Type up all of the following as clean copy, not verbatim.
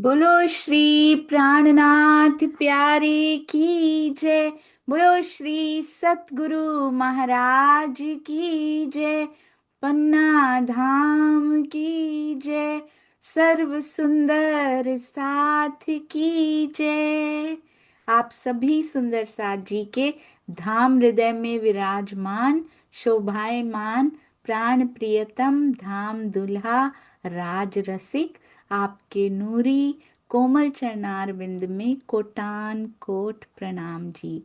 बोलो श्री प्राणनाथ प्यारे की जय। बोलो श्री सतगुरु महाराज की जय। पन्ना धाम की जय। सर्व सुंदर साथ की जय। आप सभी सुंदर साथ जी के धाम हृदय में विराजमान शोभायमान प्राण प्रियतम धाम दुल्हा राज रसिक आपके नूरी कोमल चरणार बिंद में कोटान कोट प्रणाम जी।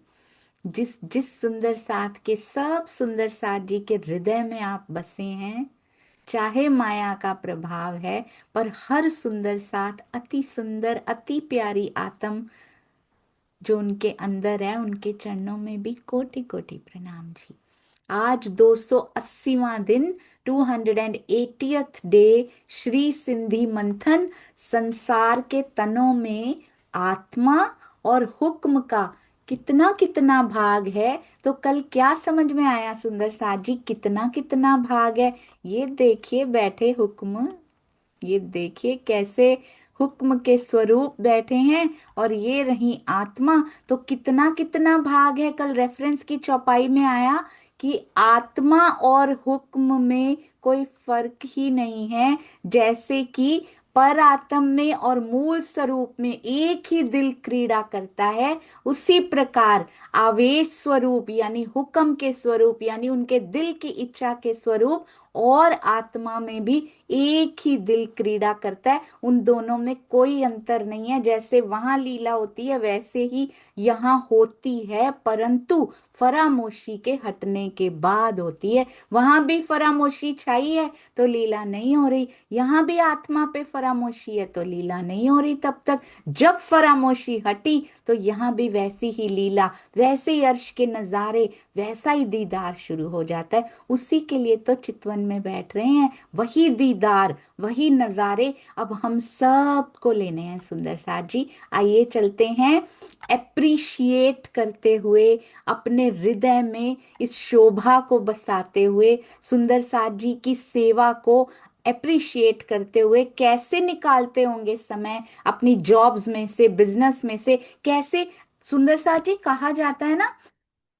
जिस जिस सुंदर साथ के सब सुंदर साथ जी के हृदय में आप बसे हैं, चाहे माया का प्रभाव है, पर हर सुंदर साथ अति सुंदर अति प्यारी आत्म जो उनके अंदर है, उनके चरणों में भी कोटि कोटि प्रणाम जी। आज 280वां दिन 280th डे श्री सिंधी मंथन। संसार के तनों में आत्मा और हुक्म का कितना कितना भाग है, तो कल क्या समझ में आया सुंदर साथ जी? कितना कितना भाग है ये देखिए। बैठे हुक्म, ये देखिए कैसे हुक्म के स्वरूप बैठे हैं, और ये रही आत्मा। तो कितना कितना भाग है? कल रेफरेंस की चौपाई में आया कि आत्मा और हुक्म में कोई फर्क ही नहीं है। जैसे कि पर आत्म में और मूल स्वरूप में एक ही दिल क्रीड़ा करता है, उसी प्रकार आवेश स्वरूप यानी हुक्म के स्वरूप यानी उनके दिल की इच्छा के स्वरूप और आत्मा में भी एक ही दिल क्रीड़ा करता है। उन दोनों में कोई अंतर नहीं है। जैसे वहां लीला होती है वैसे ही यहाँ होती है, परंतु फरामोशी के हटने के बाद होती है। वहां भी फरामोशी छाई है तो लीला नहीं हो रही, यहाँ भी आत्मा पे फरामोशी है तो लीला नहीं हो रही। तब तक जब फरामोशी हटी तो यहाँ भी वैसी ही लीला, वैसे ही अर्श के नजारे, वैसा ही दीदार शुरू हो जाता है। उसी के लिए तो चितवन में बैठ रहे हैं। वही दीदार, वही नजारे अब हम सब को लेने हैं सुंदर साथ जी। आइए चलते हैं एप्रिशिएट करते हुए, अपने हृदय में इस शोभा को बसाते हुए, सुंदर साथ जी की सेवा को अप्रिशिएट करते हुए। कैसे निकालते होंगे समय अपनी जॉब्स में से, बिजनेस में से, कैसे? सुंदर साथ जी कहा जाता है ना,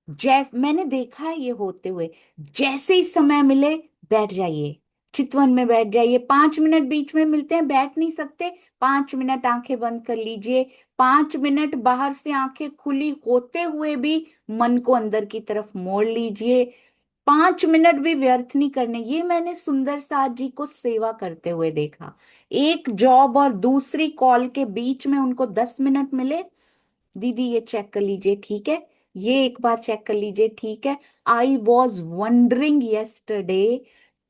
जैसे मैंने देखा है ये होते हुए, जैसे ही समय मिले बैठ जाइए, चितवन में बैठ जाइए। 5 मिनट बीच में मिलते हैं, बैठ नहीं सकते, 5 मिनट आंखें बंद कर लीजिए। 5 मिनट बाहर से आंखें खुली होते हुए भी मन को अंदर की तरफ मोड़ लीजिए। 5 मिनट भी व्यर्थ नहीं करने। ये मैंने सुंदर साथ जी को सेवा करते हुए देखा। एक जॉब और दूसरी कॉल के बीच में उनको 10 मिनट मिले। दीदी ये चेक कर लीजिए, ठीक है? ये एक बार चेक कर लीजिए, ठीक है? आई वॉज वंडरिंग यस्टरडे,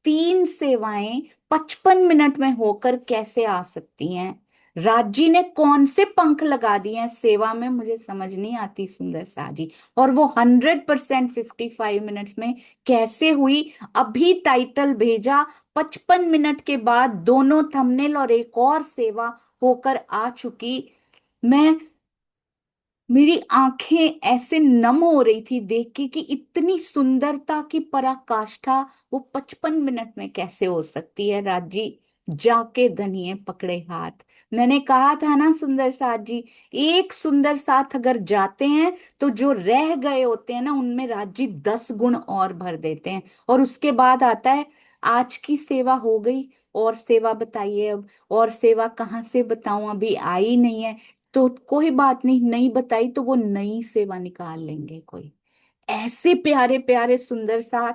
3 सेवाएं 55 मिनट में होकर कैसे आ सकती हैं? राजी ने कौन से पंख लगा दिए हैं सेवा में, मुझे समझ नहीं आती सुंदर साजी। और वो 100% 55 मिनट्स में कैसे हुई? अभी टाइटल भेजा, 55 मिनट के बाद दोनों थंबनेल और एक और सेवा होकर आ चुकी। मैं, मेरी आंखें ऐसे नम हो रही थी देख के कि इतनी सुंदरता की पराकाष्ठा वो 55 मिनट में कैसे हो सकती है? राजी जाके धनिए पकड़े हाथ। मैंने कहा था ना सुंदर साथ जी, एक सुंदर साथ अगर जाते हैं तो जो रह गए होते हैं ना, उनमें राजी 10 गुण और भर देते हैं। और उसके बाद आता है, आज की सेवा हो गई, और सेवा बताइए अब। और सेवा कहाँ से बताऊं, अभी आई नहीं है। तो कोई बात नहीं, नहीं बताई तो वो नई सेवा निकाल लेंगे कोई। ऐसे प्यारे प्यारे सुंदर सा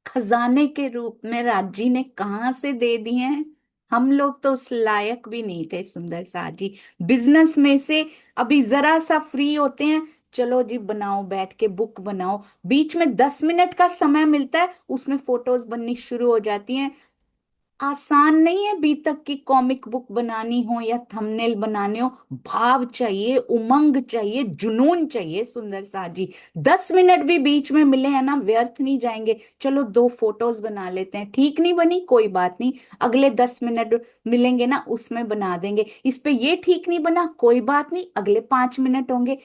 खजाने के रूप में राजी ने कहाँ से दे दिए हैं। हम लोग तो उस लायक भी नहीं थे सुंदर सा जी। बिजनेस में से अभी जरा सा फ्री होते हैं, चलो जी बनाओ, बैठ के बुक बनाओ। बीच में 10 मिनट का समय मिलता है, उसमें फोटोज बननी शुरू हो जाती हैं। आसान नहीं है बी तक की कॉमिक बुक बनानी हो या थंबनेल बनाने हो। भाव चाहिए, उमंग चाहिए, जुनून चाहिए सुंदर सा जी। 10 मिनट भी बीच में मिले हैं ना, व्यर्थ नहीं जाएंगे। चलो 2 फोटोज बना लेते हैं, ठीक नहीं बनी कोई बात नहीं, अगले 10 मिनट मिलेंगे ना उसमें बना देंगे। इस पे ये ठीक नहीं बना कोई बात नहीं, अगले 5 मिनट होंगे।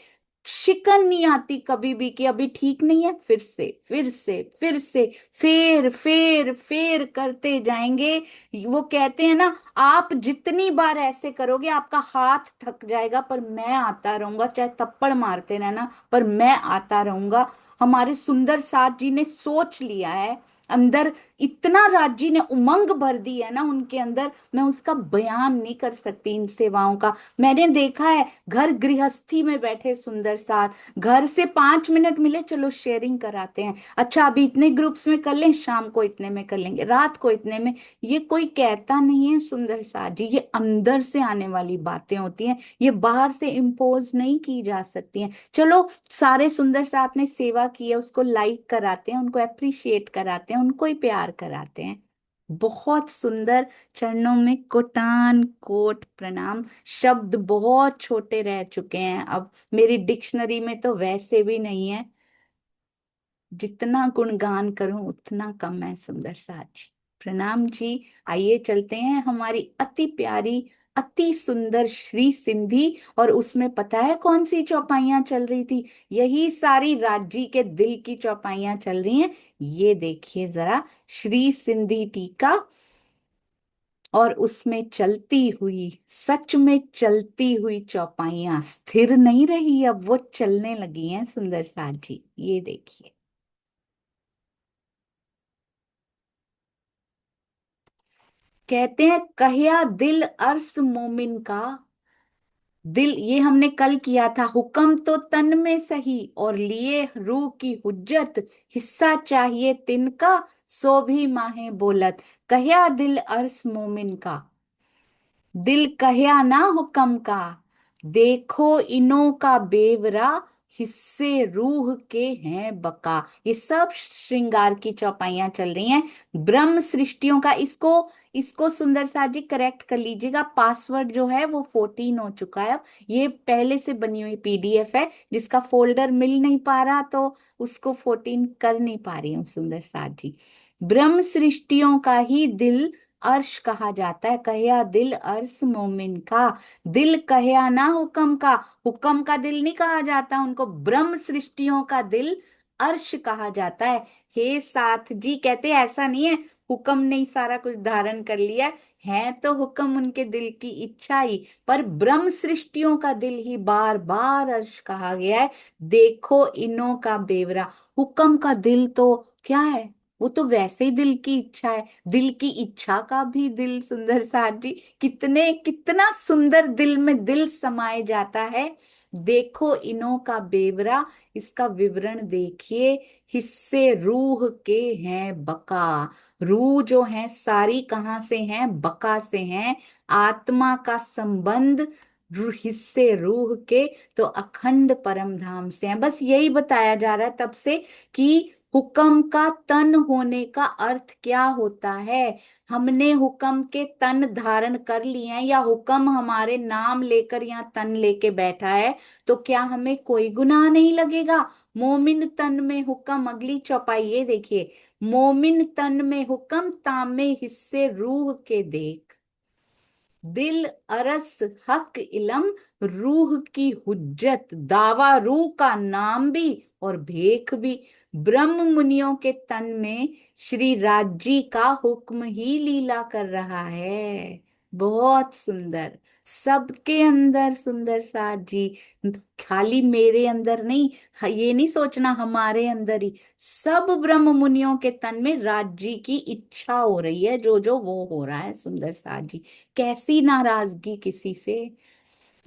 शिकन नहीं आती कभी भी कि अभी ठीक नहीं है, फिर से फिर से फिर से फेर फेर फेर करते जाएंगे। वो कहते हैं ना, आप जितनी बार ऐसे करोगे आपका हाथ थक जाएगा, पर मैं आता रहूंगा, चाहे थप्पड़ मारते रहना पर मैं आता रहूंगा। हमारे सुंदर साथ जी ने सोच लिया है अंदर, इतना राजी ने उमंग भर दी है ना उनके अंदर, मैं उसका बयान नहीं कर सकती इन सेवाओं का। मैंने देखा है घर गृहस्थी में बैठे सुंदर साथ, घर से 5 मिनट मिले, चलो शेयरिंग कराते हैं, अच्छा अभी इतने ग्रुप्स में कर लें, शाम को इतने में कर लेंगे, रात को इतने में। ये कोई कहता नहीं है सुंदर साथ जी, ये अंदर से आने वाली बातें होती हैं, ये बाहर से इम्पोज नहीं की जा सकती हैं। चलो सारे सुंदर साथ ने सेवा की है, उसको लाइक कराते हैं, उनको अप्रिशिएट कराते हैं, उनको ही प्यार कराते हैं। बहुत सुंदर। चरणों में कोटान कोट प्रणाम। शब्द बहुत छोटे रह चुके हैं अब, मेरी डिक्शनरी में तो वैसे भी नहीं है, जितना गुणगान करूं उतना कम है सुंदर साथ जी। प्रणाम जी। आइए चलते हैं हमारी अति प्यारी, अति सुंदर श्री सिंधी, और उसमें पता है कौन सी चौपाइयां चल रही थी? यही सारी राज्य के दिल की चौपाइयां चल रही हैं। ये देखिए जरा, श्री सिंधी टीका, और उसमें चलती हुई, सच में चलती हुई चौपाइयां स्थिर नहीं रही, अब वो चलने लगी हैं सुंदर साथ जी। ये देखिए, कहते हैं कहिया दिल अर्स मोमिन का। दिल, ये हमने कल किया था, हुक्म तो तन में सही और लिए रूह की हुज्जत, हिस्सा चाहिए तिनका, सो भी माहे बोलत। कहिया दिल अर्स मोमिन का, दिल कहया ना हुक्म का, देखो इनो का बेवरा, हिस्से रूह के हैं बका। ये सब श्रृंगार की चौपाइयां चल रही हैं ब्रह्म सृष्टियों का। इसको इसको सुंदर साथ जी करेक्ट कर लीजिएगा, पासवर्ड जो है वो 14 हो चुका है अब। ये पहले से बनी हुई पीडीएफ है, जिसका फोल्डर मिल नहीं पा रहा तो उसको 14 कर नहीं पा रही हूँ सुंदर साथ जी। ब्रह्म सृष्टियों का ही दिल अर्श कहा जाता है, कहया दिल अर्श मोमिन का। दिल कहया ना हुक्म का, हुक्म का दिल नहीं कहा जाता उनको, ब्रह्म सृष्टियों का दिल अर्श कहा जाता है। हे साथ जी कहते हैं, ऐसा नहीं है हुक्म ने ही सारा कुछ धारण कर लिया है तो हुक्म उनके दिल की इच्छा ही, पर ब्रह्म सृष्टियों का दिल ही बार बार अर्श कहा गया है। देखो इनो का बेवरा, हुक्म का दिल तो क्या है, वो तो वैसे ही दिल की इच्छा है। दिल की इच्छा का भी दिल सुंदर साथ जी, कितने कितना सुंदर दिल में दिल समाये जाता है। देखो इनो का बेवरा, इसका विवरण देखिए। हिस्से रूह के हैं बका, रूह जो है सारी कहाँ से हैं? बका से हैं। आत्मा का संबंध हिस्से रूह के तो अखंड परम धाम से हैं। बस यही बताया जा रहा है तब से कि हुक्म का तन होने का अर्थ क्या होता है। हमने हुक्म के तन धारण कर लिए हैं, या हुक्म हमारे नाम लेकर यहाँ तन लेके बैठा है, तो क्या हमें कोई गुनाह नहीं लगेगा? मोमिन तन में हुक्म, अगली चौपाई ये देखिए, मोमिन तन में हुक्म, तामे हिस्से रूह के देख। दिल अरस हक इलम, रूह की हुज्जत, दावा रूह का नाम भी और भेख भी। ब्रह्म मुनियों के तन में श्री राज्य का हुक्म ही लीला कर रहा है। बहुत सुंदर, सबके अंदर सुंदर साथ जी, खाली मेरे अंदर नहीं, ये नहीं सोचना हमारे अंदर ही, सब ब्रह्म मुनियों के तन में राज्य की इच्छा हो रही है, जो जो वो हो रहा है सुंदर साथ जी। कैसी नाराजगी किसी से,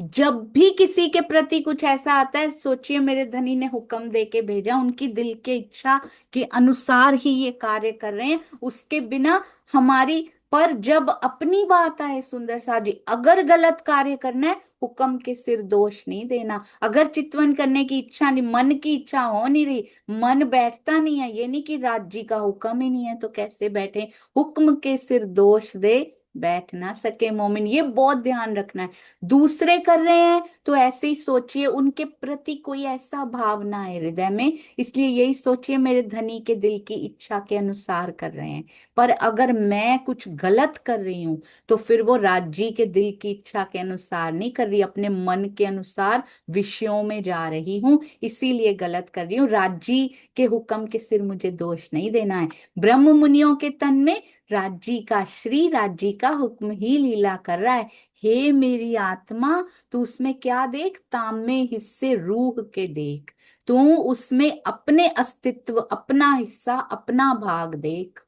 जब भी किसी के प्रति कुछ ऐसा आता है, सोचिए मेरे धनी ने हुक्म दे के भेजा, उनकी दिल के इच्छा के अनुसार ही ये कार्य कर रहे हैं, उसके बिना हमारी। पर जब अपनी बात आए सुंदर सा जी, अगर गलत कार्य करना है, हुक्म के सिर दोष नहीं देना। अगर चितवन करने की इच्छा नहीं, मन की इच्छा हो नहीं रही, मन बैठता नहीं है, ये नहीं कि राज्य का हुक्म ही नहीं है तो कैसे बैठे, हुक्म के सिर दोष दे बैठ ना सके मोमिन। ये बहुत ध्यान रखना है। दूसरे कर रहे हैं तो ऐसे ही सोचिए, उनके प्रति कोई ऐसा भावना है हृदय में, इसलिए यही सोचिए मेरे धनी के दिल की इच्छा के अनुसार कर रहे हैं। पर अगर मैं कुछ गलत कर रही हूं तो फिर वो राजी के दिल की इच्छा के अनुसार नहीं कर रही, अपने मन के अनुसार विषयों में जा रही हूं, इसीलिए गलत कर रही हूँ। राजी के हुक्म के सिर मुझे दोष नहीं देना है। ब्रह्म मुनियों के तन में राज्जी का, श्री राज्जी का हुक्म ही लीला कर रहा है। हे मेरी आत्मा, तू उसमें क्या देख, तामे हिस्से रूह के देख। तू उसमें अपने अस्तित्व, अपना हिस्सा, अपना भाग देख।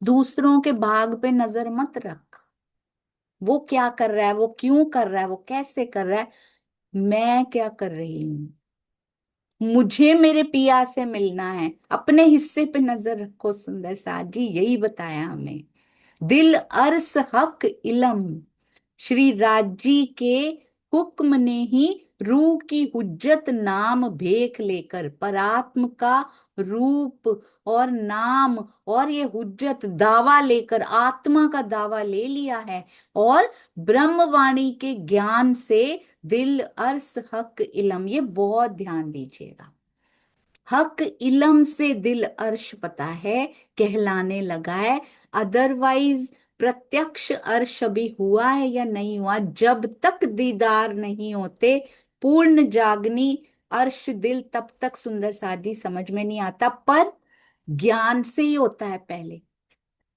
दूसरों के भाग पे नजर मत रख। वो क्या कर रहा है, वो क्यों कर रहा है, वो कैसे कर रहा है, मैं क्या कर रही हूं। मुझे मेरे पिया से मिलना है, अपने हिस्से पे नजर रखो। सुंदर साथ जी यही बताया हमें। दिल अर्स हक इलम, श्री राजी के हुक्म ने ही रूह की हुज्जत नाम भेख लेकर, परात्म का रूप और नाम और ये हुज्जत दावा लेकर, आत्मा का दावा ले लिया है। और ब्रह्मवाणी के ज्ञान से दिल अर्स हक इलम, ये बहुत ध्यान दीजिएगा। हक इलम से दिल अर्श पता है कहलाने लगा है। अदरवाइज प्रत्यक्ष अर्श भी हुआ है या नहीं हुआ, जब तक दीदार नहीं होते पूर्ण जागनी अर्श दिल, तब तक सुंदर साजी समझ में नहीं आता। पर ज्ञान से ही होता है पहले।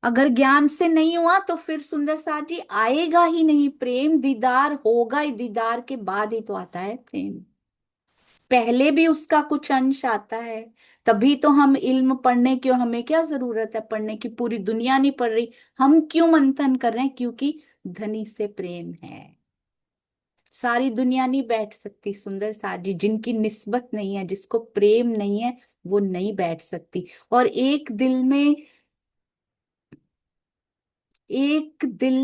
अगर ज्ञान से नहीं हुआ तो फिर सुंदर साजी आएगा ही नहीं प्रेम। दीदार होगा ही, दीदार के बाद ही तो आता है प्रेम। पहले भी उसका कुछ अंश आता है। तभी तो हम इल्म पढ़ने की, और हमें क्या जरूरत है पढ़ने की, पूरी दुनिया नहीं पढ़ रही, हम क्यों मंथन कर रहे हैं, क्योंकि धनी से प्रेम है। सारी दुनिया नहीं बैठ सकती सुंदर साजी, जिनकी निस्बत नहीं है, जिसको प्रेम नहीं है, वो नहीं बैठ सकती। और एक दिल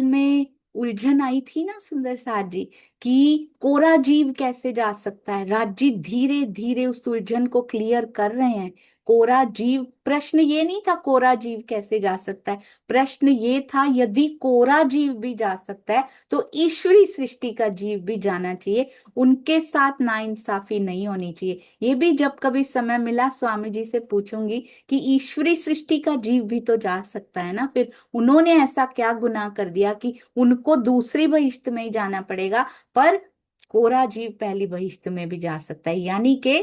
में उलझन आई थी ना सुंदर साथ जी, कि कोरा जीव कैसे जा सकता है। राज जी धीरे धीरे उस उलझन को क्लियर कर रहे हैं। कोरा जीव, प्रश्न ये नहीं था कोरा जीव कैसे जा सकता है, प्रश्न ये था यदि कोरा जीव भी जा सकता है तो ईश्वरी सृष्टि का जीव भी जाना चाहिए। उनके साथ नाइंसाफी नहीं होनी चाहिए। ये भी जब कभी समय मिला स्वामी जी से पूछूंगी कि ईश्वरी सृष्टि का जीव भी तो जा सकता है ना, फिर उन्होंने ऐसा क्या गुनाह कर दिया कि उनको दूसरी बहिश्त में ही जाना पड़ेगा, पर कोरा जीव पहली बहिश्त में भी जा सकता है। यानी कि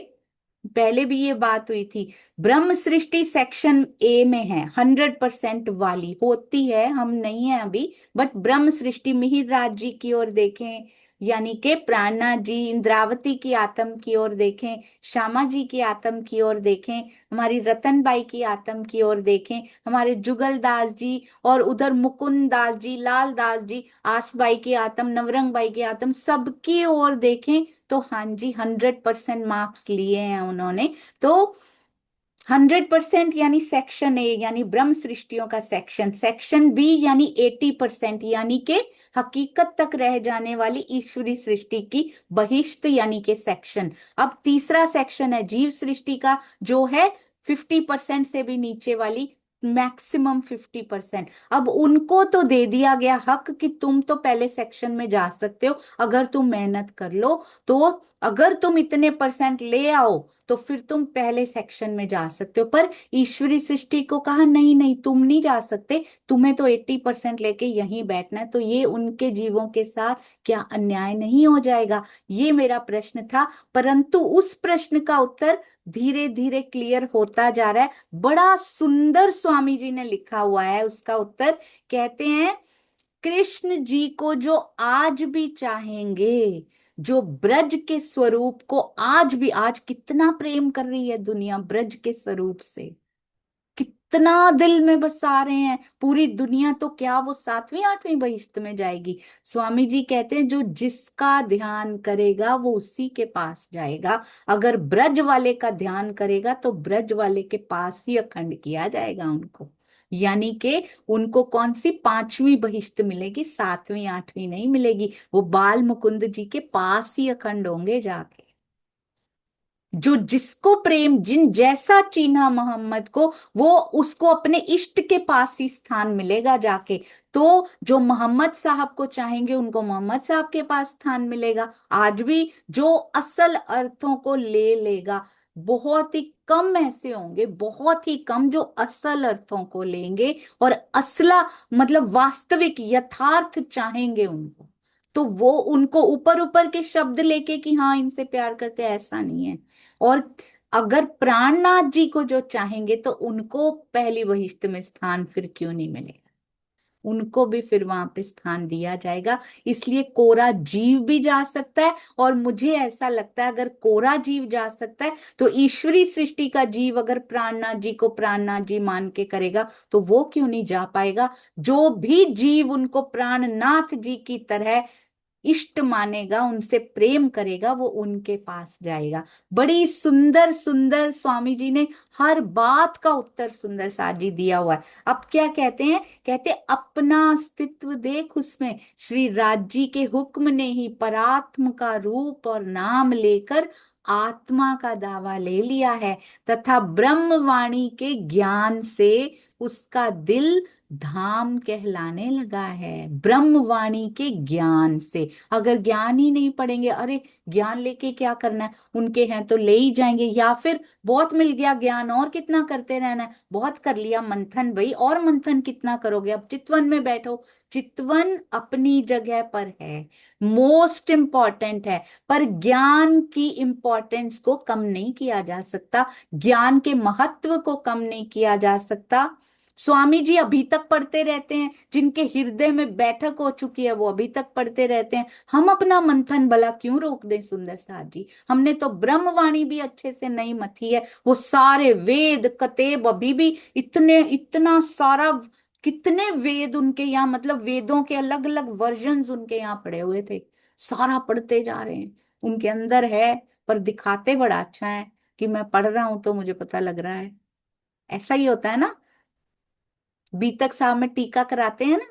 पहले भी ये बात हुई थी, ब्रह्म सृष्टि सेक्शन ए में है, 100% वाली होती है, हम नहीं है अभी। बट ब्रह्म सृष्टि मिहिर राज जी की ओर देखें, यानी कि प्राणनाथ जी, इंद्रावती की आत्म की ओर देखें, श्यामा जी की आत्म की ओर देखें, हमारी रतनबाई की आत्म की ओर देखें, हमारे जुगल दास जी, और उधर मुकुंद दास जी, लाल दास जी, आसबाई की आत्म, नवरंग बाई की आत्म, सबकी ओर देखें तो हाँ जी 100% मार्क्स लिए हैं उन्होंने। तो 100% यानी सेक्शन ए यानी ब्रह्म सृष्टियों का सेक्शन, सेक्शन बी यानी 80% यानी कि हकीकत तक रह जाने वाली ईश्वरी सृष्टि की बहिश्त यानी कि सेक्शन। अब तीसरा सेक्शन है जीव सृष्टि का, जो है 50% से भी नीचे वाली, मैक्सिमम 50%। अब उनको तो दे दिया गया हक कि तुम तो पहले सेक्शन में जा सकते हो अगर तुम मेहनत कर लो। तो अगर तुम इतने परसेंट ले आओ तो फिर तुम पहले सेक्शन में जा सकते हो। पर ईश्वरी सृष्टि को कहा नहीं नहीं तुम नहीं जा सकते, तुम्हें तो 80% लेके यहीं बैठना है। तो ये उनके जीवों के साथ क्या अन्याय नहीं हो जाएगा, ये मेरा प्रश्न था। परंतु उस प्रश्न का उत्तर धीरे धीरे क्लियर होता जा रहा है। बड़ा सुंदर स्वामी जी ने लिखा हुआ है उसका उत्तर। कहते हैं कृष्ण जी को जो आज भी चाहेंगे, जो ब्रज के स्वरूप को आज भी, आज कितना प्रेम कर रही है दुनिया ब्रज के स्वरूप से, कितना दिल में बसा रहे हैं। पूरी दुनिया तो क्या वो सातवीं आठवीं बहिश्त में जाएगी। स्वामी जी कहते हैं जो जिसका ध्यान करेगा वो उसी के पास जाएगा। अगर ब्रज वाले का ध्यान करेगा तो ब्रज वाले के पास ही अखंड किया जाएगा उनको। यानी कि उनको कौन सी पांचवी बहिश्त मिलेगी, सातवीं आठवीं नहीं मिलेगी, वो बाल मुकुंद जी के पास ही अखंड होंगे जाके। जो जिसको प्रेम जिन जैसा चीन्हा मोहम्मद को, वो उसको अपने इष्ट के पास ही स्थान मिलेगा जाके। तो जो मोहम्मद साहब को चाहेंगे उनको मोहम्मद साहब के पास स्थान मिलेगा। आज भी जो असल अर्थों को ले लेगा, बहुत ही कम ऐसे होंगे, बहुत ही कम जो असल अर्थों को लेंगे और असला मतलब वास्तविक यथार्थ चाहेंगे उनको। तो वो उनको ऊपर ऊपर के शब्द लेके कि हाँ इनसे प्यार करते हैं, ऐसा नहीं है। और अगर प्राणनाथ जी को जो चाहेंगे तो उनको पहली बहिश्त में स्थान फिर क्यों नहीं मिलेगा, उनको भी फिर वहां पे स्थान दिया जाएगा। इसलिए कोरा जीव भी जा सकता है। और मुझे ऐसा लगता है अगर कोरा जीव जा सकता है तो ईश्वरी सृष्टि का जीव अगर प्राणनाथ जी को प्राणनाथ जी मान के करेगा तो वो क्यों नहीं जा पाएगा। जो भी जीव उनको प्राणनाथ जी की तरह इष्ट मानेगा, उनसे प्रेम करेगा, वो उनके पास जाएगा। बड़ी सुंदर सुंदर स्वामी जी ने हर बात का उत्तर सुंदर साथ जी दिया हुआ है। अब क्या कहते हैं, कहते अपना अस्तित्व देख उसमें, श्री राज जी के हुक्म ने ही परात्म का रूप और नाम लेकर आत्मा का दावा ले लिया है, तथा ब्रह्मवाणी के ज्ञान से उसका दिल धाम कहलाने लगा है। ब्रह्मवाणी के ज्ञान से, अगर ज्ञान ही नहीं पढ़ेंगे, अरे ज्ञान लेके क्या करना है, उनके हैं तो ले ही जाएंगे, या फिर बहुत मिल गया ज्ञान और कितना करते रहना है, बहुत कर लिया मंथन भाई, और मंथन कितना करोगे, अब चितवन में बैठो। चितवन अपनी जगह पर है, मोस्ट इंपॉर्टेंट है, पर ज्ञान की इंपॉर्टेंस को कम नहीं किया जा सकता, ज्ञान के महत्व को कम नहीं किया जा सकता। स्वामी जी अभी तक पढ़ते रहते हैं, जिनके हृदय में बैठक हो चुकी है वो अभी तक पढ़ते रहते हैं। हम अपना मंथन भला क्यों रोक दें सुंदर साथ जी। हमने तो ब्रह्मवाणी भी अच्छे से नहीं मथी है, वो सारे वेद कतेब अभी भी इतने इतना सारा, कितने वेद उनके यहाँ, मतलब वेदों के अलग अलग वर्जन्स उनके यहाँ पड़े हुए थे, सारा पढ़ते जा रहे हैं, उनके अंदर है। पर दिखाते बड़ा अच्छा है कि मैं पढ़ रहा हूं तो मुझे पता लग रहा है। ऐसा ही होता है ना, बीतक साहब में टीका कराते हैं ना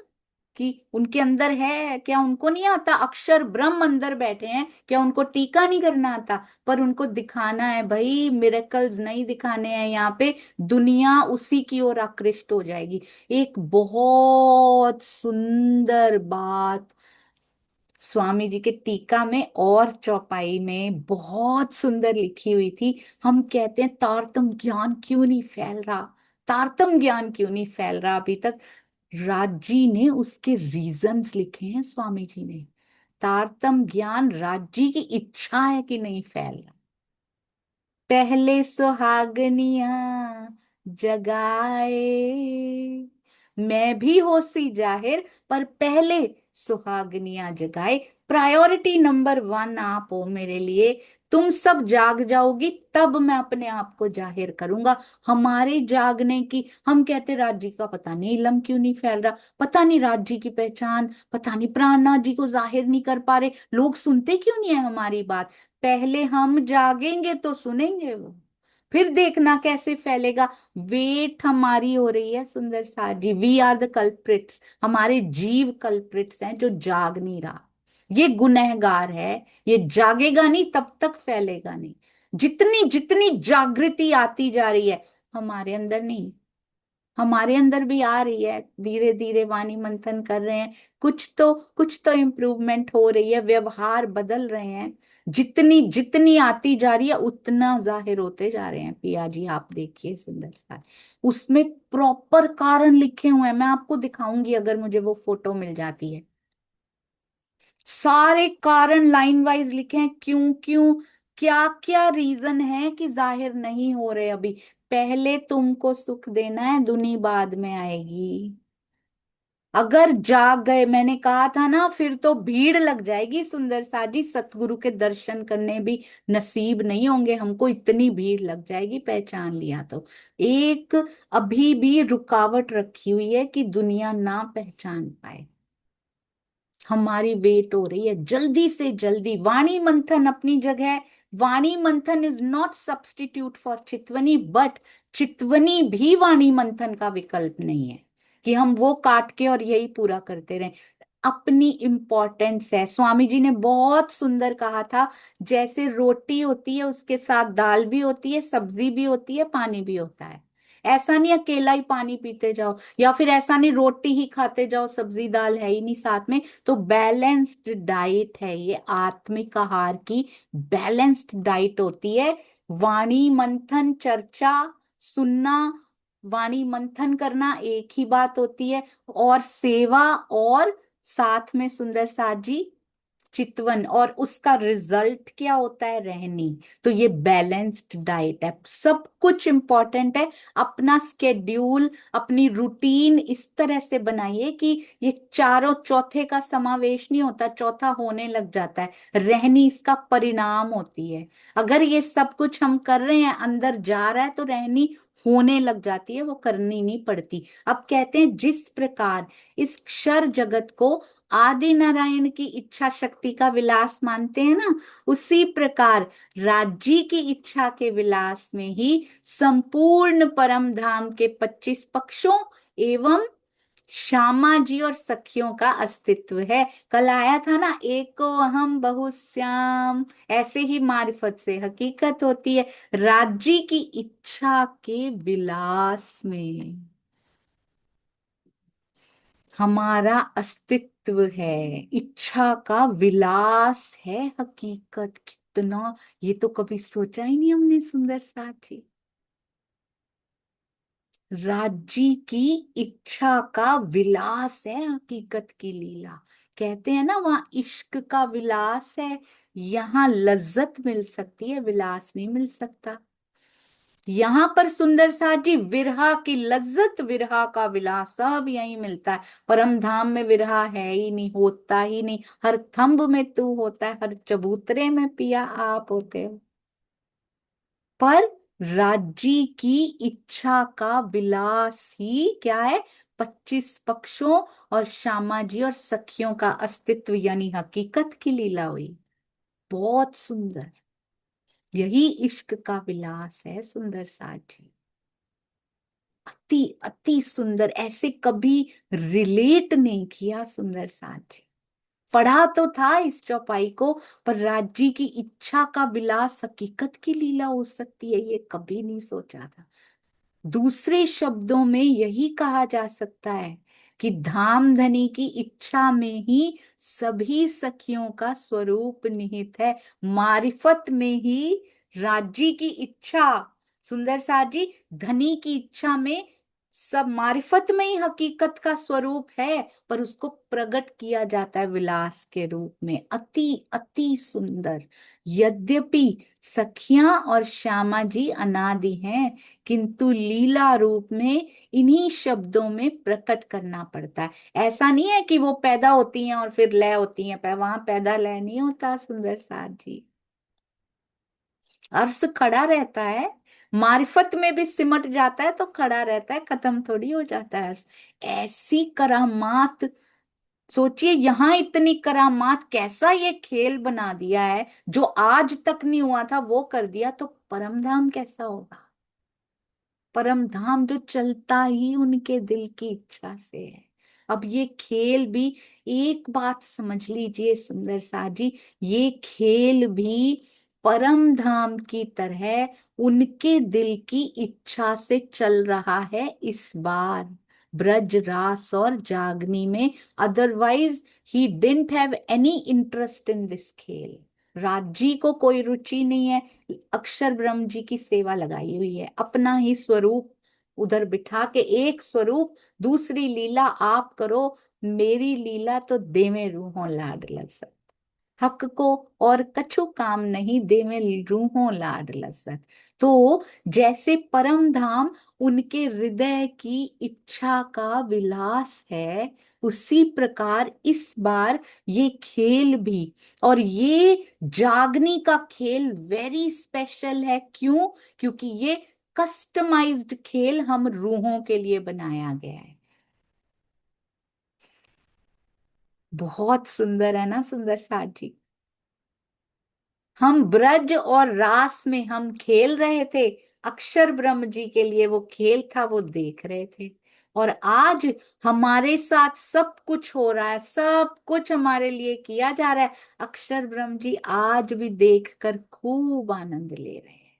कि उनके अंदर है क्या, उनको नहीं आता, अक्षर ब्रह्म अंदर बैठे हैं, क्या उनको टीका नहीं करना आता, पर उनको दिखाना है भाई, मिरेकल्स नहीं दिखाने हैं यहाँ पे, दुनिया उसी की ओर आकृष्ट हो जाएगी। एक बहुत सुंदर बात स्वामी जी के टीका में और चौपाई में बहुत सुंदर लिखी हुई थी। हम कहते हैं तारतम ज्ञान क्यों नहीं फैल रहा, तारतम ज्ञान क्यों नहीं फैल रहा अभी तक। राजी ने उसके रीजंस लिखे हैं स्वामी जी ने। तारतम ज्ञान राजी की इच्छा है कि नहीं फैल रहा। पहले सुहागनिया जगाए, मैं भी होसी जाहिर, पर पहले सुहागनिया जगाए। प्रायोरिटी नंबर 1 आप हो मेरे लिए। तुम सब जाग जाओगी तब मैं अपने आप को जाहिर करूंगा। हमारे जागने की, हम कहते राज्य का पता नहीं इलम क्यों नहीं फैल रहा, पता नहीं राज्य की पहचान, पता नहीं प्राणनाथ जी को जाहिर नहीं कर पा रहे, लोग सुनते क्यों नहीं है हमारी बात। पहले हम जागेंगे तो सुनेंगे वो, फिर देखना कैसे फैलेगा। वेट हमारी हो रही है सुंदर साथ जी, वी आर द कल्प्रिट्स, हमारे जीव कल्प्रिट्स हैं जो जाग नहीं रहा, ये गुनहगार है, ये जागेगा नहीं तब तक फैलेगा नहीं। जितनी जितनी जागृति आती जा रही है हमारे अंदर नहीं, हमारे अंदर भी आ रही है, धीरे धीरे वाणी मंथन कर रहे हैं, कुछ तो इम्प्रूवमेंट हो रही है, व्यवहार बदल रहे हैं। जितनी जितनी आती जा रही है उतना जाहिर होते जा रहे हैं पिया जी, आप देखिए सुंदर सा, उसमें प्रॉपर कारण लिखे हुए हैं, मैं आपको दिखाऊंगी अगर मुझे वो फोटो मिल जाती है। सारे कारण लाइन वाइज लिखे हैं, क्यों क्यों, क्या क्या रीजन है कि जाहिर नहीं हो रहे अभी। पहले तुमको सुख देना है, दुनी बाद में आएगी। अगर जाग गए, मैंने कहा था ना, फिर तो भीड़ लग जाएगी सुंदर साजी, सतगुरु के दर्शन करने भी नसीब नहीं होंगे हमको, इतनी भीड़ लग जाएगी पहचान लिया तो। एक अभी भी रुकावट रखी हुई है कि दुनिया ना पहचान पाए, हमारी वेट हो रही है जल्दी से जल्दी। वाणी मंथन अपनी जगह, वाणी मंथन इज नॉट सब्स्टिट्यूट फॉर चितवनी, बट चितवनी भी वाणी मंथन का विकल्प नहीं है कि हम वो काट के और यही पूरा करते रहें। अपनी इम्पोर्टेंस है। स्वामी जी ने बहुत सुंदर कहा था, जैसे रोटी होती है उसके साथ दाल भी होती है, सब्जी भी होती है, पानी भी होता है। ऐसा नहीं अकेला ही पानी पीते जाओ, या फिर ऐसा नहीं रोटी ही खाते जाओ, सब्जी दाल है ही नहीं साथ में। तो बैलेंस्ड डाइट है ये, आत्मिक आहार की बैलेंस्ड डाइट होती है। वाणी मंथन चर्चा सुनना, वाणी मंथन करना एक ही बात होती है, और सेवा, और साथ में सुंदर साथ जी चितवन, और उसका रिजल्ट क्या होता है, रहनी। तो ये बैलेंस्ड डाइट है, सब कुछ इंपॉर्टेंट है। अपना स्केड्यूल, अपनी रूटीन इस तरह से बनाइए कि ये चारों, चौथे का समावेश नहीं होता, चौथा होने लग जाता है, रहनी इसका परिणाम होती है। अगर ये सब कुछ हम कर रहे हैं, अंदर जा रहा है, तो रहनी होने लग जाती है, वो करनी नहीं पड़ती। अब कहते हैं जिस प्रकार इस क्षर जगत को आदि नारायण की इच्छा शक्ति का विलास मानते हैं ना, उसी प्रकार राज्य की इच्छा के विलास में ही संपूर्ण परम धाम के 25 पक्षों एवं श्यामा जी और सखियों का अस्तित्व है। कल आया था ना, एको अहम बहुश्याम, ऐसे ही मारिफत से हकीकत होती है राज्य की इच्छा के विलास में। हमारा अस्तित्व है, इच्छा का विलास है हकीकत। कितना, ये तो कभी सोचा ही नहीं हमने सुंदर साथी। राज्य की इच्छा का विलास है हकीकत की लीला। कहते हैं ना, वहां इश्क का विलास है, यहाँ लज्जत मिल सकती है, विलास नहीं मिल सकता। यहाँ पर सुंदर साथ जी विरहा की लज्जत, विरहा का विलास सब यहीं मिलता है। परम धाम में विरहा है ही नहीं, होता ही नहीं। हर थंब में तू होता है, हर चबूतरे में पिया आप होते हो। पर राज्य की इच्छा का विलास ही क्या है, 25 पक्षों और श्यामा जी और सखियों का अस्तित्व, यानी हकीकत की लीला हुई। बहुत सुंदर, यही इश्क का विलास है सुंदर साथ जी। अति अति सुंदर, ऐसे कभी रिलेट नहीं किया सुंदर साथ जी। पढ़ा तो था इस चौपाई को, पर राज्य की इच्छा का विलास हकीकत की लीला हो सकती है, ये कभी नहीं सोचा था। दूसरे शब्दों में यही कहा जा सकता है कि धामधनी की इच्छा में ही सभी सखियों का स्वरूप निहित है। मारिफत में ही राज्य की इच्छा, सुंदर साथ जी धनी की इच्छा में, सब मारिफत में ही हकीकत का स्वरूप है, पर उसको प्रकट किया जाता है विलास के रूप में। अति अति सुंदर। यद्यपि सखियां और श्यामा जी अनादि हैं, किंतु लीला रूप में इन्हीं शब्दों में प्रकट करना पड़ता है। ऐसा नहीं है कि वो पैदा होती हैं और फिर लय होती हैं, वहां पैदा लय नहीं होता सुंदर साथ जी। अर्श खड़ा रहता है, मारिफत में भी सिमट जाता है तो खड़ा रहता है, खत्म थोड़ी हो जाता है अर्श। ऐसी करामात, सोचिए यहाँ इतनी करामात, कैसा ये खेल बना दिया है, जो आज तक नहीं हुआ था वो कर दिया, तो परमधाम कैसा होगा। परम धाम जो चलता ही उनके दिल की इच्छा से है। अब ये खेल भी, एक बात समझ लीजिए सुंदर सा जी, ये खेल भी परम धाम की तरह उनके दिल की इच्छा से चल रहा है इस बार, ब्रज रास और जागनी में। Otherwise he didn't have any interest in this खेल। राजी को कोई रुचि नहीं है, अक्षर ब्रह्म जी की सेवा लगाई हुई है, अपना ही स्वरूप उधर बिठा के, एक स्वरूप दूसरी लीला आप करो, मेरी लीला तो देवे रूहों लाड लसत, हक को और कछु काम नहीं, देवे रूहों लाड लसत। तो जैसे परम धाम उनके हृदय की इच्छा का विलास है, उसी प्रकार इस बार ये खेल भी, और ये जागनी का खेल वेरी स्पेशल है। क्यों? क्योंकि ये कस्टमाइज्ड खेल हम रूहों के लिए बनाया गया है। बहुत सुंदर है ना सुंदर साथ जी। हम ब्रज और रास में हम खेल रहे थे, अक्षर ब्रह्म जी के लिए वो खेल था, वो देख रहे थे। और आज हमारे साथ सब कुछ हो रहा है, सब कुछ हमारे लिए किया जा रहा है। अक्षर ब्रह्म जी आज भी देखकर खूब आनंद ले रहे हैं,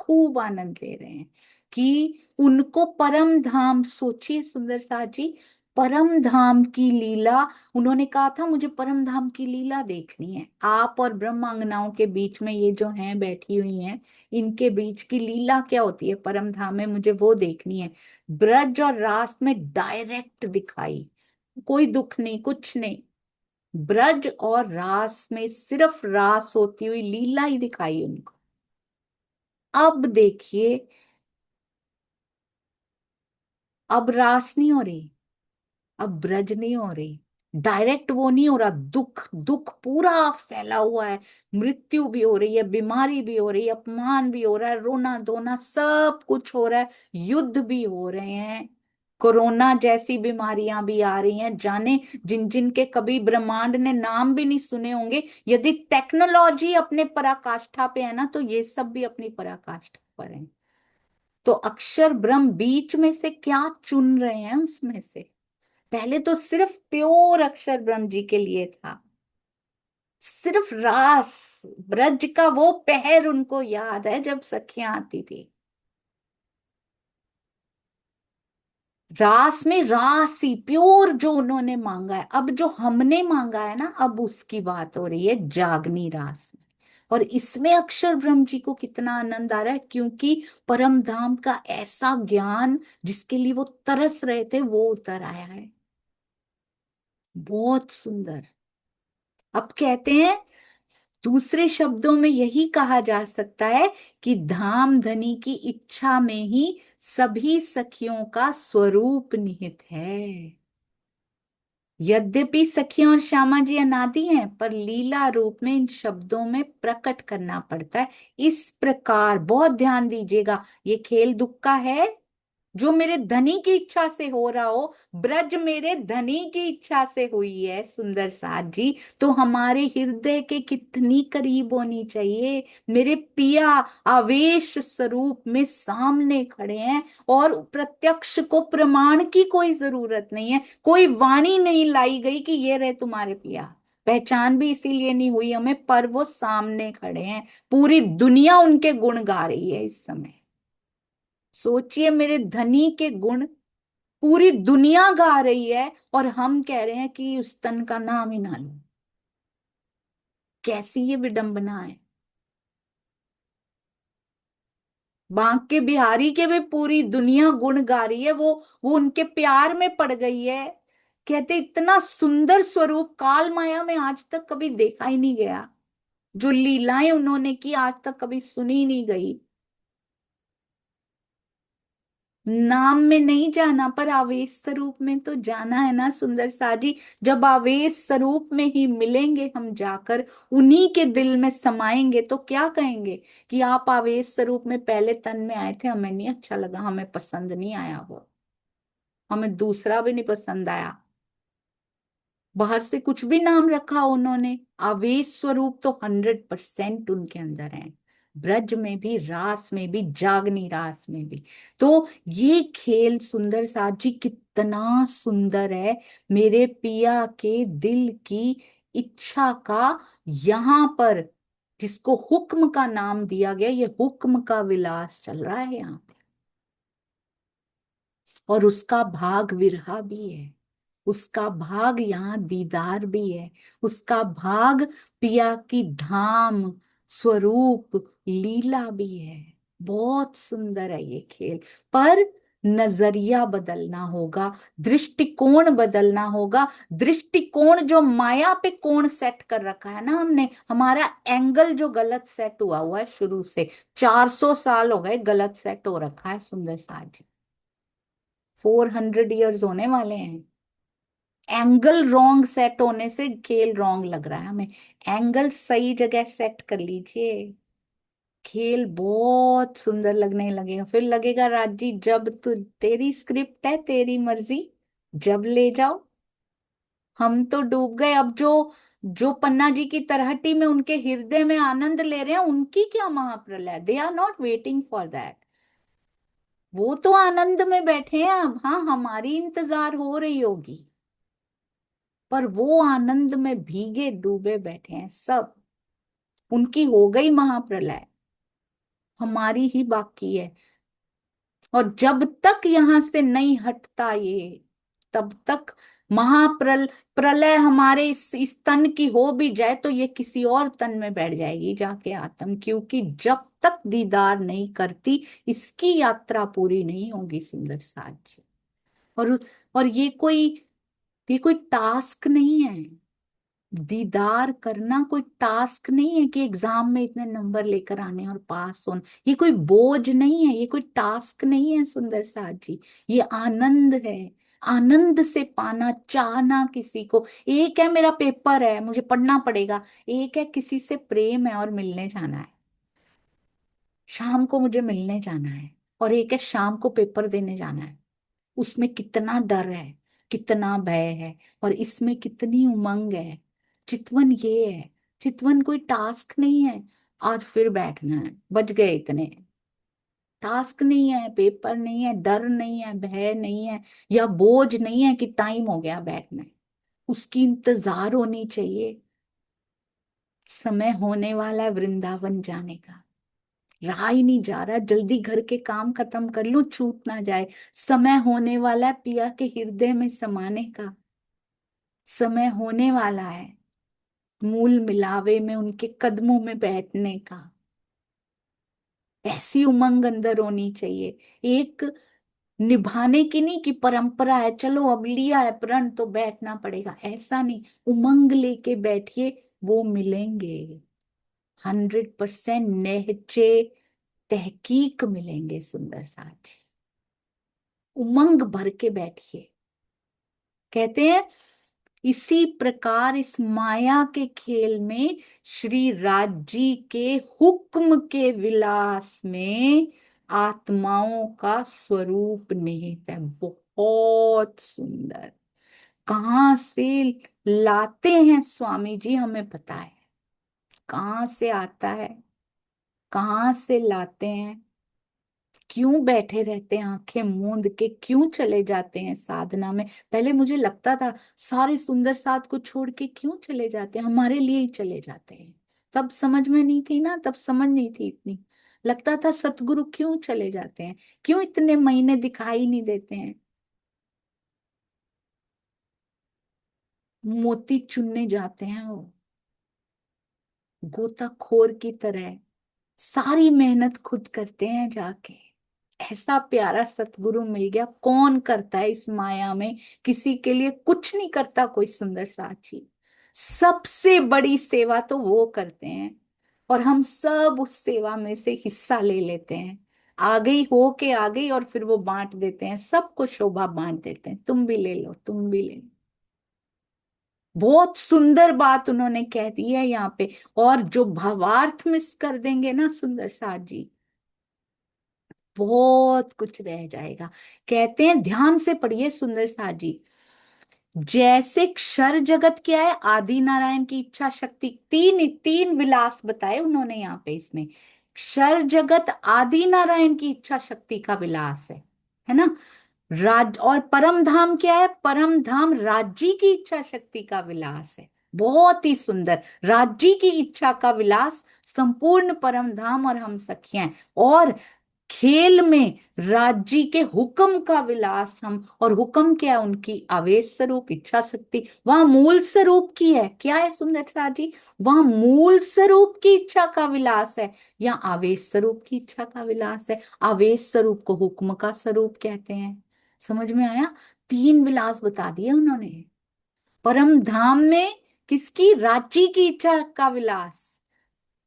खूब आनंद ले रहे हैं कि उनको परम धाम, सोचिए सुंदर साथ जी, परम धाम की लीला। उन्होंने कहा था मुझे परम धाम की लीला देखनी है। आप और ब्रह्मांगनाओं के बीच में ये जो हैं बैठी हुई हैं, इनके बीच की लीला क्या होती है परम धाम में, मुझे वो देखनी है। ब्रज और रास में डायरेक्ट दिखाई, कोई दुख नहीं, कुछ नहीं। ब्रज और रास में सिर्फ रास होती हुई लीला ही दिखाई उनको। अब देखिए, अब रास नहीं हो रही, अब ब्रज नहीं हो रही, डायरेक्ट वो नहीं हो रहा, दुख दुख पूरा फैला हुआ है। मृत्यु भी हो रही है, बीमारी भी हो रही है, अपमान भी हो रहा है, रोना धोना सब कुछ हो रहा है, युद्ध भी हो रहे हैं, कोरोना जैसी बीमारियां भी आ रही हैं, जाने जिन जिन के कभी ब्रह्मांड ने नाम भी नहीं सुने होंगे। यदि टेक्नोलॉजी अपने पराकाष्ठा पे है ना, तो ये सब भी अपनी पराकाष्ठा पर है। तो अक्षर ब्रह्म बीच में से क्या चुन रहे हैं उसमें से? पहले तो सिर्फ प्योर अक्षर ब्रह्म जी के लिए था, सिर्फ रास, ब्रज का वो पहर उनको याद है जब सखियां आती थी। रास में रास ही प्योर जो उन्होंने मांगा है। अब जो हमने मांगा है ना, अब उसकी बात हो रही है जागनी रास में। और इसमें अक्षर ब्रह्म जी को कितना आनंद आ रहा है, क्योंकि परम धाम का ऐसा ज्ञान जिसके लिए वो तरस रहे थे वो उतर आया है। बहुत सुंदर। अब कहते हैं, दूसरे शब्दों में यही कहा जा सकता है कि धाम धनी की इच्छा में ही सभी सखियों का स्वरूप निहित है। यद्यपि सखियां और श्यामा जी अनादि हैं, पर लीला रूप में इन शब्दों में प्रकट करना पड़ता है। इस प्रकार बहुत ध्यान दीजिएगा, ये खेल दुख का है जो मेरे धनी की इच्छा से हो रहा हो। ब्रज मेरे धनी की इच्छा से हुई है सुंदर साथ जी, तो हमारे हृदय के कितनी करीब होनी चाहिए। मेरे पिया आवेश स्वरूप में सामने खड़े हैं, और प्रत्यक्ष को प्रमाण की कोई जरूरत नहीं है, कोई वाणी नहीं लाई गई कि ये रहे तुम्हारे पिया। पहचान भी इसीलिए नहीं हुई हमें, पर वो सामने खड़े हैं, पूरी दुनिया उनके गुण गा रही है इस समय। सोचिए, मेरे धनी के गुण पूरी दुनिया गा रही है, और हम कह रहे हैं कि उस तन का नाम ही ना लो। कैसी ये विडंबना है। बांके बिहारी के भी पूरी दुनिया गुण गा रही है, वो उनके प्यार में पड़ गई है। कहते इतना सुंदर स्वरूप काल माया में आज तक कभी देखा ही नहीं गया, जो लीलाएं उन्होंने की आज तक कभी सुनी नहीं गई। नाम में नहीं जाना, पर आवेश स्वरूप में तो जाना है ना सुंदर साजी। जब आवेश स्वरूप में ही मिलेंगे हम जाकर, उन्हीं के दिल में समाएंगे, तो क्या कहेंगे कि आप आवेश स्वरूप में पहले तन में आए थे, हमें नहीं अच्छा लगा, हमें पसंद नहीं आया, वो हमें दूसरा भी नहीं पसंद आया। बाहर से कुछ भी नाम रखा उन्होंने, आवेश स्वरूप तो 100% उनके अंदर है। ब्रज में भी, रास में भी, जागनी रास में भी। तो ये खेल सुंदर साथ जी कितना सुंदर है। मेरे पिया के दिल की इच्छा का यहाँ पर, जिसको हुक्म का नाम दिया गया, ये हुक्म का विलास चल रहा है यहाँ पे। और उसका भाग विरहा भी है, उसका भाग यहाँ दीदार भी है, उसका भाग पिया की धाम स्वरूप लीला भी है। बहुत सुंदर है ये खेल। पर नजरिया बदलना होगा, दृष्टिकोण बदलना होगा। दृष्टिकोण जो माया पे कोण सेट कर रखा है ना हमने, हमारा एंगल जो गलत सेट हुआ हुआ है शुरू से, 400 साल हो गए गलत सेट हो रखा है सुंदर साथ जी। 400 ईयर्स होने वाले हैं। एंगल रॉन्ग सेट होने से खेल रॉन्ग लग रहा है हमें। एंगल सही जगह सेट कर लीजिए, खेल बहुत सुंदर लगने लगेगा। फिर लगेगा राजी, जब तू, तेरी स्क्रिप्ट है, तेरी मर्जी, जब ले जाओ। हम तो डूब गए। अब जो जो पन्ना जी की तरहटी में उनके हृदय में आनंद ले रहे हैं, उनकी क्या महाप्रलय, they are not waiting for that. वो तो आनंद में बैठे हैं अब, हाँ हमारी इंतजार हो रही होगी, पर वो आनंद में भीगे डूबे बैठे हैं सब। उनकी हो गई महाप्रलय, हमारी ही बाकी है। और जब तक यहां से नहीं हटता ये, तब तक महाप्रल प्रलय हमारे इस तन की हो भी जाए तो ये किसी और तन में बैठ जाएगी जाके आत्म, क्योंकि जब तक दीदार नहीं करती इसकी यात्रा पूरी नहीं होगी सुंदर साथ जी। और और ये कोई टास्क नहीं है। दीदार करना कोई टास्क नहीं है कि एग्जाम में इतने नंबर लेकर आने और पास होना। ये कोई बोझ नहीं है, ये कोई टास्क नहीं है सुंदर साथ जी। ये आनंद है। आनंद से पाना, चाहना किसी को। एक है मेरा पेपर है मुझे पढ़ना पड़ेगा, एक है किसी से प्रेम है और मिलने जाना है, शाम को मुझे मिलने जाना है, और एक है शाम को पेपर देने जाना है। उसमें कितना डर है, कितना भय है, और इसमें कितनी उमंग है। चितवन ये है, चितवन कोई टास्क नहीं है। आज फिर बैठना है, बज गए इतने। टास्क नहीं है, पेपर नहीं है, डर नहीं है, भय नहीं है, या बोझ नहीं है कि टाइम हो गया बैठना है। उसकी इंतजार होनी चाहिए। समय होने वाला है वृंदावन जाने का, रहा ही नहीं जा रहा, जल्दी घर के काम खत्म कर लूं छूट ना जाए। समय होने वाला है पिया के हृदय में समाने का, समय होने वाला है मूल मिलावे में उनके कदमों में बैठने का। ऐसी उमंग अंदर होनी चाहिए। एक निभाने की नहीं कि परंपरा है चलो अब लिया है प्रण तो बैठना पड़ेगा, ऐसा नहीं। उमंग लेके बैठिए, वो मिलेंगे। 100% नेहचे तहकीक मिलेंगे सुंदर साथ। उमंग भर के बैठिए। कहते हैं इसी प्रकार इस माया के खेल में श्री राज जी के हुक्म के विलास में आत्माओं का स्वरूप निहित है। बहुत सुंदर। कहाँ से लाते हैं स्वामी जी हमें पता है, कहाँ से आता है, कहाँ से लाते हैं। क्यों बैठे रहते हैं आंखें मूंद के, क्यों चले जाते हैं साधना में। पहले मुझे लगता था सारे सुंदर साथ को छोड़ के क्यों चले जाते हैं, हमारे लिए ही चले जाते हैं। तब समझ में नहीं थी ना, तब समझ नहीं थी इतनी। लगता था सतगुरु क्यों चले जाते हैं, क्यों इतने महीने दिखाई नहीं देते हैं। मोती चुनने जाते हैं वो, गोताखोर की तरह सारी मेहनत खुद करते हैं जाके। ऐसा प्यारा सतगुरु मिल गया, कौन करता है इस माया में, किसी के लिए कुछ नहीं करता कोई सुंदर साची। सबसे बड़ी सेवा तो वो करते हैं, और हम सब उस सेवा में से हिस्सा ले लेते हैं। आ गई हो के आ गई, और फिर वो बांट देते हैं, सबको शोभा बांट देते हैं, तुम भी ले लो तुम भी ले लो। बहुत सुंदर बात उन्होंने कह दी है यहाँ पे। और जो भावार्थ मिस कर देंगे ना सुंदर साथ जी, बहुत कुछ रह जाएगा। कहते हैं ध्यान से पढ़िए सुंदर साथ जी। जैसे क्षर जगत क्या है, आदि नारायण की इच्छा शक्ति, तीन तीन विलास बताए उन्होंने यहाँ पे। इसमें क्षर जगत आदि नारायण की इच्छा शक्ति का विलास है ना। राज और परम धाम क्या है, परम धाम राज्य की इच्छा शक्ति का विलास है। बहुत ही सुंदर, राज्य की इच्छा का विलास, संपूर्ण परम धाम और हम सखियां। और खेल में राज्य के हुक्म का विलास हम, और हुक्म क्या, उनकी आवेश स्वरूप इच्छा शक्ति वहां मूल स्वरूप की है। क्या है सुंदर सा जी, वहां मूल स्वरूप की इच्छा का विलास है, या आवेश स्वरूप की इच्छा का विलास है। आवेश स्वरूप को हुक्म का स्वरूप कहते हैं। समझ में आया, तीन विलास बता दिए उन्होंने। परम धाम में किसकी, राज्य की इच्छा का विलास।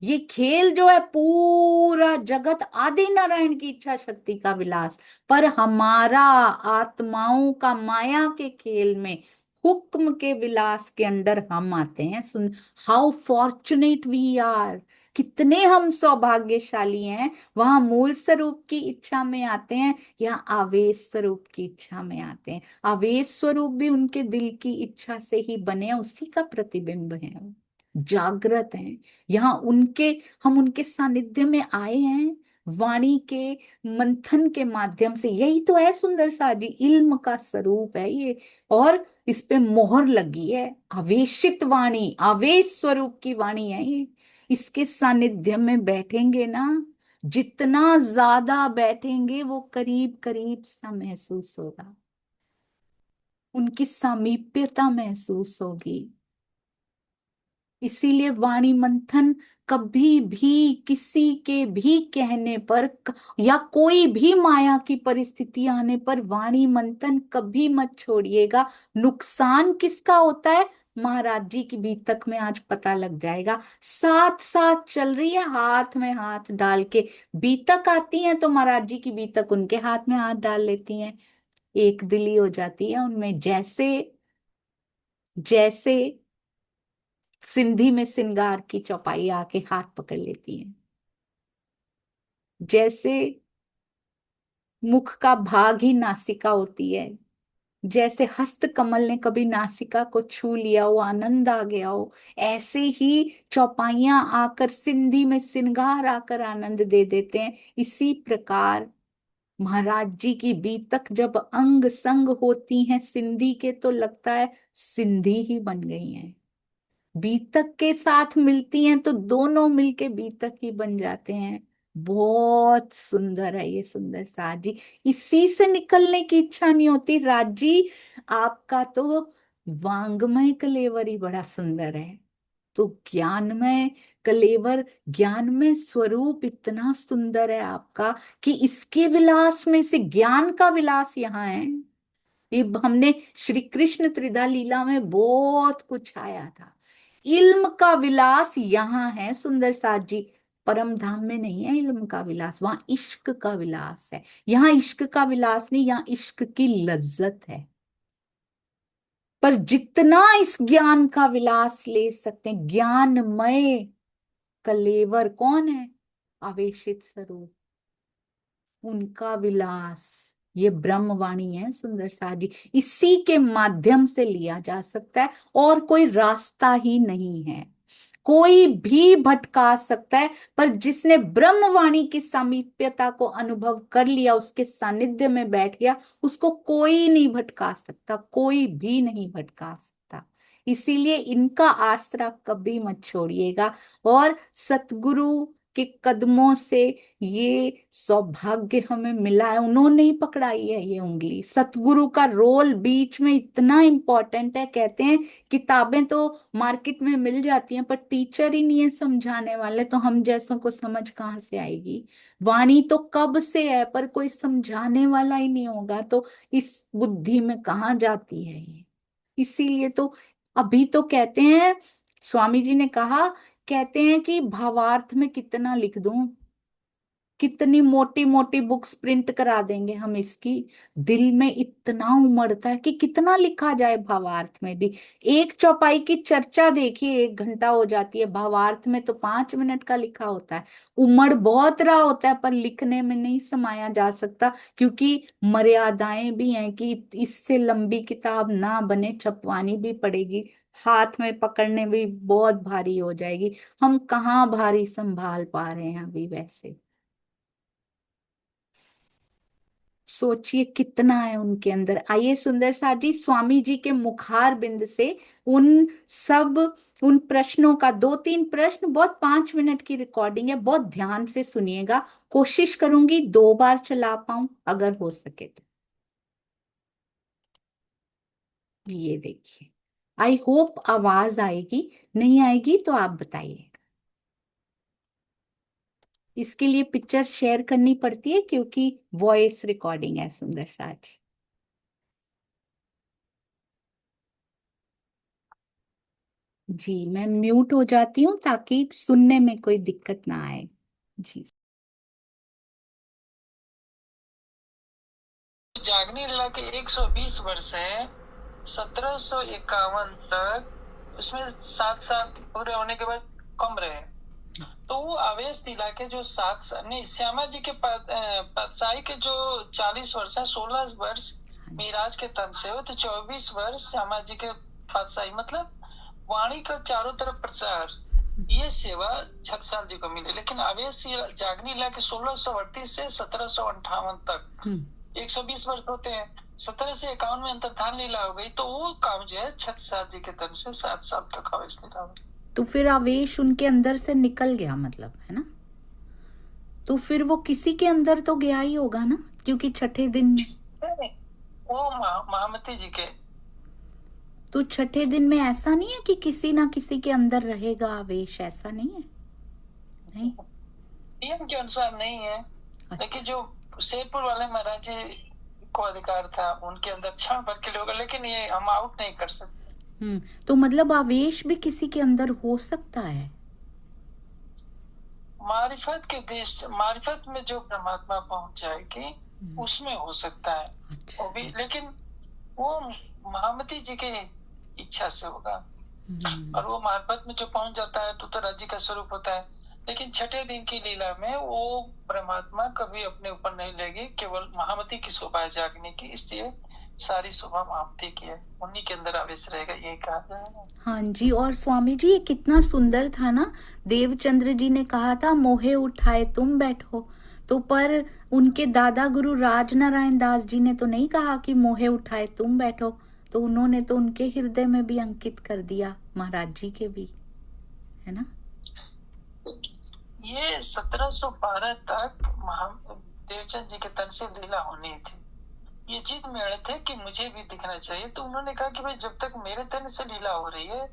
ये खेल जो है पूरा जगत आदि नारायण की इच्छा शक्ति का विलास। पर हमारा आत्माओं का माया के खेल में हुक्म के विलास के अंदर हम आते हैं। सुन, हाउ फॉर्चुनेट वी आर, कितने हम सौभाग्यशाली हैं। वहां मूल स्वरूप की इच्छा में आते हैं, यहाँ आवेश स्वरूप की इच्छा में आते हैं। आवेश स्वरूप भी उनके दिल की इच्छा से ही बने हैं, उसी का प्रतिबिंब है, जागृत हैं। यहाँ उनके, हम उनके सानिध्य में आए हैं, वाणी के मंथन के माध्यम से। यही तो है सुंदर सा जी, इल्म का स्वरूप है ये। और इस पे मोहर लगी है, आवेशित वाणी, आवेश स्वरूप की वाणी है ये। इसके सानिध्य में बैठेंगे ना, जितना ज्यादा बैठेंगे वो करीब करीब सा महसूस होगा, उनकी सामीप्यता महसूस होगी। इसीलिए वाणी मंथन कभी भी किसी के भी कहने पर या कोई भी माया की परिस्थिति आने पर वाणी मंथन कभी मत छोड़िएगा। नुकसान किसका होता है, महाराज जी की बीतक में आज पता लग जाएगा। साथ साथ चल रही है, हाथ में हाथ डाल के बीतक आती है तो महाराज जी की बीतक उनके हाथ में हाथ डाल लेती हैं, एक दिली हो जाती है उनमें। जैसे जैसे सिंधी में सिंगार की चौपाई आके हाथ पकड़ लेती है, जैसे मुख का भाग ही नासिका होती है, जैसे हस्त कमल ने कभी नासिका को छू लिया हो, आनंद आ गया हो, ऐसे ही चौपाइयां आकर सिंधी में सिंगार आकर आनंद दे देते हैं। इसी प्रकार महाराज जी की बीतक जब अंग संग होती हैं सिंधी के, तो लगता है सिंधी ही बन गई हैं। बीतक के साथ मिलती हैं तो दोनों मिलके बीतक ही बन जाते हैं। बहुत सुंदर है ये सुंदर साज जी। इसी से निकलने की इच्छा नहीं होती। राज जी आपका तो वांग्मय कलेवर ही बड़ा सुंदर है, तो ज्ञानमय कलेवर, ज्ञानमय स्वरूप इतना सुंदर है आपका कि इसके विलास में से ज्ञान का विलास यहाँ है। ये हमने श्री कृष्ण त्रिधा लीला में बहुत कुछ आया था। इल्म का विलास यहाँ है सुंदर साथ जी, परम धाम में नहीं है इल्म का विलास, वहां इश्क का विलास है। यहाँ इश्क का विलास नहीं, यहाँ इश्क की लज्जत है। पर जितना इस ज्ञान का विलास ले सकते हैं, ज्ञानमय कलेवर कौन है, आवेशित स्वरूप, उनका विलास ये ब्रह्मवाणी है सुंदर सा जी। इसी के माध्यम से लिया जा सकता है, और कोई रास्ता ही नहीं है। कोई भी भटका सकता है, पर जिसने ब्रह्मवाणी की सामीप्यता को अनुभव कर लिया, उसके सानिध्य में बैठ गया, उसको कोई नहीं भटका सकता, कोई भी नहीं भटका सकता। इसीलिए इनका आसरा कभी मत छोड़िएगा। और सतगुरु के कदमों से ये सौभाग्य हमें मिला है, उन्होंने ही पकड़ाई है ये उंगली। सतगुरु का रोल बीच में इतना इंपॉर्टेंट है। कहते हैं किताबें तो मार्केट में मिल जाती हैं, पर टीचर ही नहीं है समझाने वाले, तो हम जैसों को समझ कहाँ से आएगी। वाणी तो कब से है, पर कोई समझाने वाला ही नहीं होगा, तो इस बुद्धि में कहाँ जाती है ये। इसीलिए तो अभी तो कहते हैं, स्वामी जी ने कहा, कहते हैं कि भावार्थ में कितना लिख दूं, कितनी मोटी मोटी बुक्स प्रिंट करा देंगे हम इसकी। दिल में इतना उमड़ता है कि कितना लिखा जाए भावार्थ में भी। एक चौपाई की चर्चा देखिए 1 घंटा हो जाती है, भावार्थ में तो 5 मिनट का लिखा होता है। उमड़ बहुत रहा होता है, पर लिखने में नहीं समाया जा सकता, क्योंकि मर्यादाएं भी हैं कि इससे लंबी किताब ना बने, छपवानी भी पड़ेगी, हाथ में पकड़ने भी बहुत भारी हो जाएगी। हम कहाँ भारी संभाल पा रहे हैं अभी वैसे। सोचिए कितना है उनके अंदर। आइए सुंदर सा जी, स्वामी जी के मुखार बिंद से उन सब, उन प्रश्नों का 2-3 प्रश्न, बहुत 5 मिनट की रिकॉर्डिंग है, बहुत ध्यान से सुनिएगा। कोशिश करूंगी 2 बार चला पाऊं अगर हो सके तो। ये देखिए, आई होप आवाज आएगी, नहीं आएगी तो आप बताइए। इसके लिए पिक्चर शेयर करनी पड़ती है क्योंकि वॉइस रिकॉर्डिंग है सुंदर सा जी। जी मैं म्यूट हो जाती हूँ ताकि सुनने में कोई दिक्कत ना आए। जी। जागनी लीला के 120 वर्ष है, 1751 तक उसमें 7 साल पूरे होने के बाद कम रहे। तो वो आवेश लीला के जो 7 साल नहीं, श्यामा जी के पातशाही के जो 40 वर्ष है, 16 वर्ष मिराज के तन से हो, तो 24 वर्ष श्यामा जी के पातशाही, मतलब वाणी का चारों तरफ प्रचार, ये सेवा छत्रसाल जी को मिली। लेकिन आवेश जागनी ला के 1638 से 1758 तक 120 वर्ष होते हैं। 1751 में अंतर्धान लीला हो गई, तो वो काम जो है छत्रसाल जी के तन से 7 साल तक आवेश लीला हुई। तो फिर आवेश उनके अंदर से निकल गया, मतलब, है ना? तो फिर वो किसी के अंदर तो गया ही होगा ना, क्योंकि छठे दिन में। नहीं, वो महामती जी के। तो छठे दिन में ऐसा नहीं है कि किसी ना किसी के अंदर रहेगा आवेश, ऐसा नहीं है? नहीं, नियम के अनुसार नहीं है। लेकिन अच्छा। जो शेरपुर वाले महाराज जी को अधिकार था, उनके अंदर क्षण भर के लिए होगा, लेकिन ये हम आउट नहीं कर सकते। तो मतलब आवेश भी किसी के अंदर हो सकता है? मारिफत के देश, मारिफत में जो परमात्मा पहुंच जाएगी उसमें हो सकता है। अच्छा। वो भी, लेकिन वो महामती जी की इच्छा से होगा। और वो मार्फत में जो पहुंच जाता है तो राज्य का स्वरूप होता है। लेकिन छठे दिन की लीला में वो परमात्मा कभी अपने ऊपर नहीं लेगी, केवल महामती की शोभा है जागने की, इसलिए सारी शोभा महामती की है, उन्हीं के अंदर आवेश रहेगा, यही कहा जाएगा। हाँ जी। और स्वामी जी, ये कितना सुंदर था ना, देवचंद्र जी ने कहा था मोहे उठाए तुम बैठो, तो पर उनके दादा गुरु राजनारायण दास जी ने तो नहीं कहा कि मोहे उठाए तुम बैठो, तो उन्होंने तो उनके हृदय में भी अंकित कर दिया, महाराज जी के भी, है ना? ये 1712 तक देवचंद जी के तन से लीला होनी थी। ये जिद में अड़े थे कि मुझे भी दिखना चाहिए, तो उन्होंने कहा कि भाई जब तक मेरे तन से लीला हो रही है,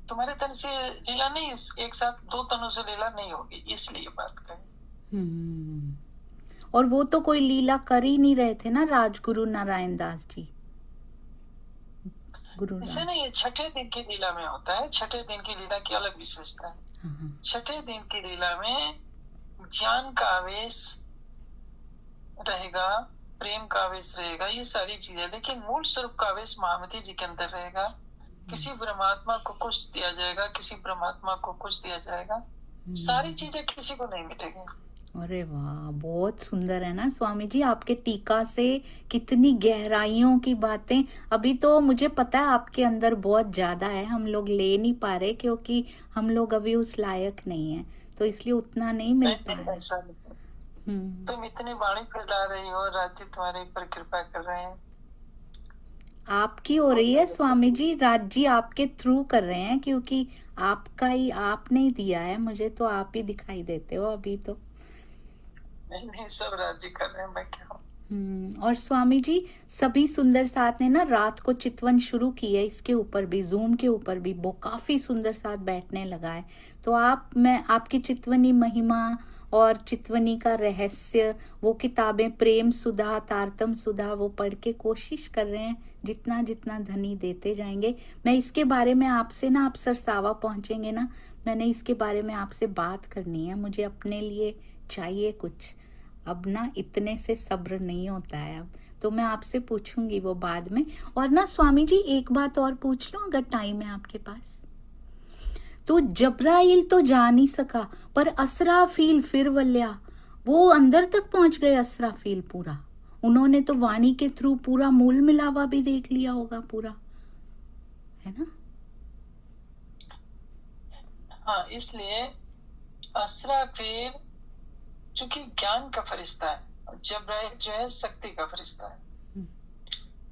तुम्हारे तन से लीला नहीं, एक साथ दो तनों से लीला नहीं होगी, इसलिए बात कही। और वो तो कोई लीला कर ही नहीं रहे थे ना, राजगुरु नारायण दास जी, गुरु ऐसे राज। नहीं, ये छठे दिन की लीला में होता है। छठे दिन की लीला की अलग विशेषता है। छठे दिन की लीला में ज्ञान का आवेश रहेगा, प्रेम का आवेश रहेगा, ये सारी चीजें, लेकिन मूल स्वरूप का आवेश महामती जी के अंदर रहेगा। किसी परमात्मा को कुछ दिया जाएगा, किसी परमात्मा को कुछ दिया जाएगा, सारी चीजें किसी को नहीं मिलेगी। अरे वाह, बहुत सुंदर है ना स्वामी जी, आपके टीका से कितनी गहराइयों की बातें। अभी तो मुझे पता है आपके अंदर बहुत ज्यादा है, हम लोग ले नहीं पा रहे क्योंकि हम लोग अभी उस लायक नहीं है, तो इसलिए उतना नहीं मिल पा रहा है। ऐसा नहीं। तुम इतनी वाणी फैला रही हो, राज्य तुम्हारे ऊपर कृपा कर रहे हैं। आपकी हो रही है स्वामी जी, राज जी आपके थ्रू कर रहे हैं, क्योंकि आपका ही, आपने ही दिया है मुझे, तो आप ही दिखाई देते हो अभी तो। नहीं नहीं, सब राज्य कर रहे हैं, मैं क्या हूँ। और स्वामी जी, सभी सुंदर साथ ने ना रात को चितवन शुरू की है, इसके ऊपर भी, जूम के ऊपर भी वो काफी सुंदर साथ बैठने लगा है। तो मैं आपकी चितवनी महिमा और चितवनी का रहस्य, वो किताबें प्रेम सुधा, तारतम सुधा, वो पढ़ के कोशिश कर रहे हैं, जितना जितना धनी देते जाएंगे। मैं इसके बारे में आपसे ना, आप सरसावा पहुंचेंगे ना, मैंने इसके बारे में आपसे बात करनी है, मुझे अपने लिए चाहिए कुछ। अब ना इतने से सब्र नहीं होता है अब, तो मैं आपसे पूछूंगी वो बाद में। और ना स्वामी जी, एक बात और पूछ लूं अगर टाइम है आपके पास? तो जब्राइल तो जा नहीं सका, पर असराफील फिर वल्या, वो अंदर तक पहुंच गए असराफील पूरा। उन्होंने तो वाणी के थ्रू पूरा मूल मिलावा भी देख लिया होगा पूरा, है ना? हाँ, इसलिए असराफील चूंकि ज्ञान का फरिश्ता है, जब्राइल जो है शक्ति का फरिश्ता है,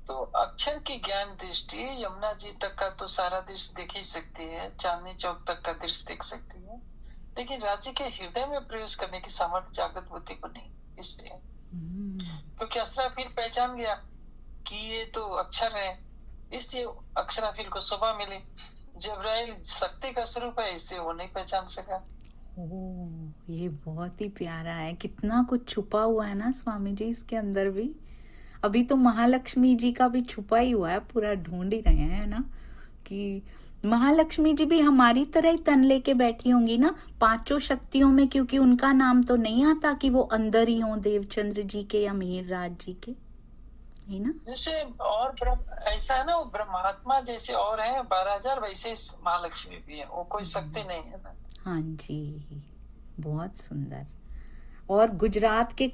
तो अक्षर की ज्ञान दृष्टि यमुना जी तक का तो सारा दृश्य देख ही सकती है, चांदनी चौक तक का दृश्य देख सकती है, लेकिन राज्य के हृदय में प्रवेश करने की सामर्थ्य जागृत बुद्धि को नहीं। इसलिए क्योंकि असराफील पहचान गया कि ये तो अक्षर है, इसलिए अक्षराफील को शोभा मिली। जब्राइल शक्ति का स्वरूप है, इससे वो नहीं पहचान सका। ओह, ये बहुत ही प्यारा है, कितना कुछ छुपा हुआ है ना स्वामी जी इसके अंदर भी। अभी तो महालक्ष्मी जी का भी छुपा ही हुआ है, पूरा ढूंढ ही रहे हैं ना, कि महालक्ष्मी जी भी हमारी तरह ही तन लेके बैठी होंगी ना पांचों शक्तियों में, क्योंकि उनका नाम तो नहीं आता कि वो अंदर ही हो देवचंद्र जी के या मिहिर राज जी के, है ना? जैसे और ऐसा है ना, वो ब्रह्मात्मा जैसे और है 12,000, वैसे महालक्ष्मी भी है, वो कोई शक्ति नहीं है ना। हाँ जी, बहुत सुंदर। और गुजरात के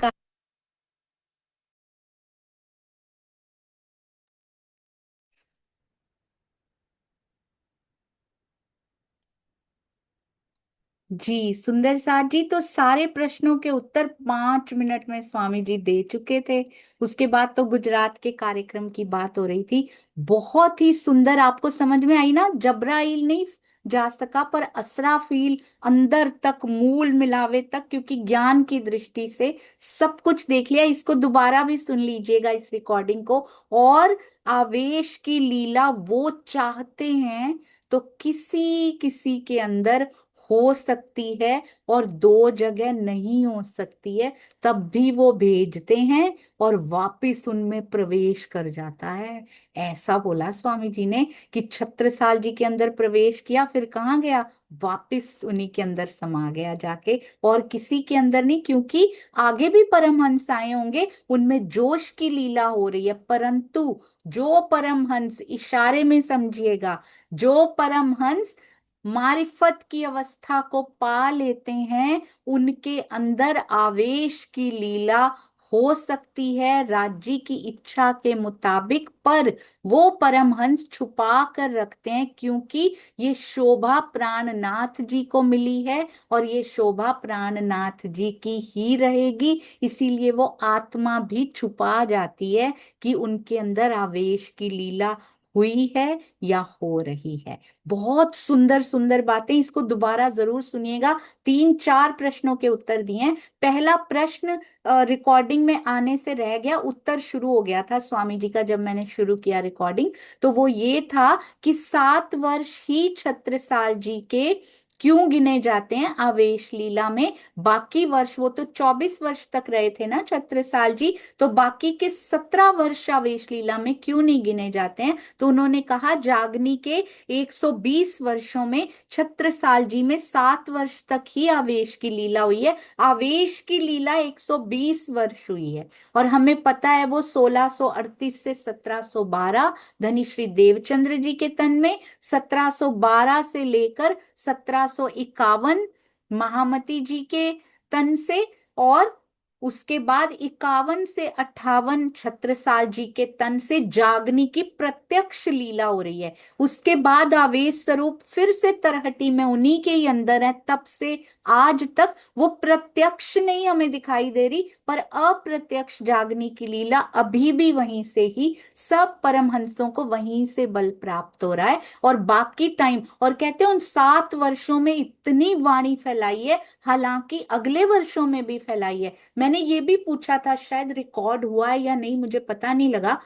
जी सुंदर साथ जी, तो सारे प्रश्नों के उत्तर 5 मिनट में स्वामी जी दे चुके थे। उसके बाद तो गुजरात के कार्यक्रम की बात हो रही थी। बहुत ही सुंदर, आपको समझ में आई ना? जबराइल नहीं जा सका, पर असराफील अंदर तक, मूल मिलावे तक, क्योंकि ज्ञान की दृष्टि से सब कुछ देख लिया। इसको दोबारा भी सुन लीजिएगा, इस रिकॉर्डिंग को। और आवेश की लीला वो चाहते हैं तो किसी किसी के अंदर हो सकती है, और दो जगह नहीं हो सकती है, तब भी वो भेजते हैं और वापिस उनमें प्रवेश कर जाता है। ऐसा बोला स्वामी जी ने कि छत्रसाल जी के अंदर प्रवेश किया, फिर कहाँ गया? वापिस उन्हीं के अंदर समा गया जाके, और किसी के अंदर नहीं। क्योंकि आगे भी परमहंस आए होंगे, उनमें जोश की लीला हो रही है, परंतु जो परमहंस, इशारे में समझिएगा, जो परमहंस मारिफत की अवस्था को पा लेते हैं, उनके अंदर आवेश की लीला हो सकती है राज्य की इच्छा के मुताबिक, पर वो परमहंस छुपा कर रखते हैं, क्योंकि ये शोभा प्राणनाथ जी को मिली है, और ये शोभा प्राणनाथ जी की ही रहेगी। इसीलिए वो आत्मा भी छुपा जाती है कि उनके अंदर आवेश की लीला हुई है या हो रही है। बहुत सुंदर सुंदर बातें, इसको दोबारा जरूर सुनिएगा। 3 4 प्रश्नों के उत्तर दिए हैं। पहला प्रश्न रिकॉर्डिंग में आने से रह गया, उत्तर शुरू हो गया था स्वामी जी का जब मैंने शुरू किया रिकॉर्डिंग। तो वो ये था कि 7 वर्ष ही छत्रसाल जी के क्यों गिने जाते हैं आवेश लीला में? बाकी वर्ष, वो तो 24 वर्ष तक रहे थे ना छत्रसाल जी, तो बाकी के 17 वर्ष आवेश लीला में क्यों नहीं गिने जाते हैं? तो उन्होंने कहा, जागनी के 120 वर्षों में छत्रसाल जी में 7 वर्ष तक ही आवेश की लीला हुई है। आवेश की लीला 120 वर्ष हुई है, और हमें पता है वो 1638 से 1712 धनी श्री देवचंद्र जी के तन में, 1712 से लेकर 1751 महामती जी के तन से, और उसके बाद 51 से 58 छत्रसाल जी के तन से जागनी की प्रत्यक्ष लीला हो रही है। उसके बाद आवेश स्वरूप फिर से तरहटी में उन्हीं के ही अंदर है, तब से आज तक वो प्रत्यक्ष नहीं हमें दिखाई दे रही, पर अप्रत्यक्ष जागनी की लीला अभी भी वहीं से ही, सब परमहंसों को वहीं से बल प्राप्त हो रहा है। और बाकी टाइम, और कहते हैं उन 7 वर्षों में इतनी वाणी फैलाई है, हालांकि अगले वर्षों में भी फैलाई है। मैंने ये भी पूछा था, शायद रिकॉर्ड हुआ है या नहीं मुझे पता नहीं लगा,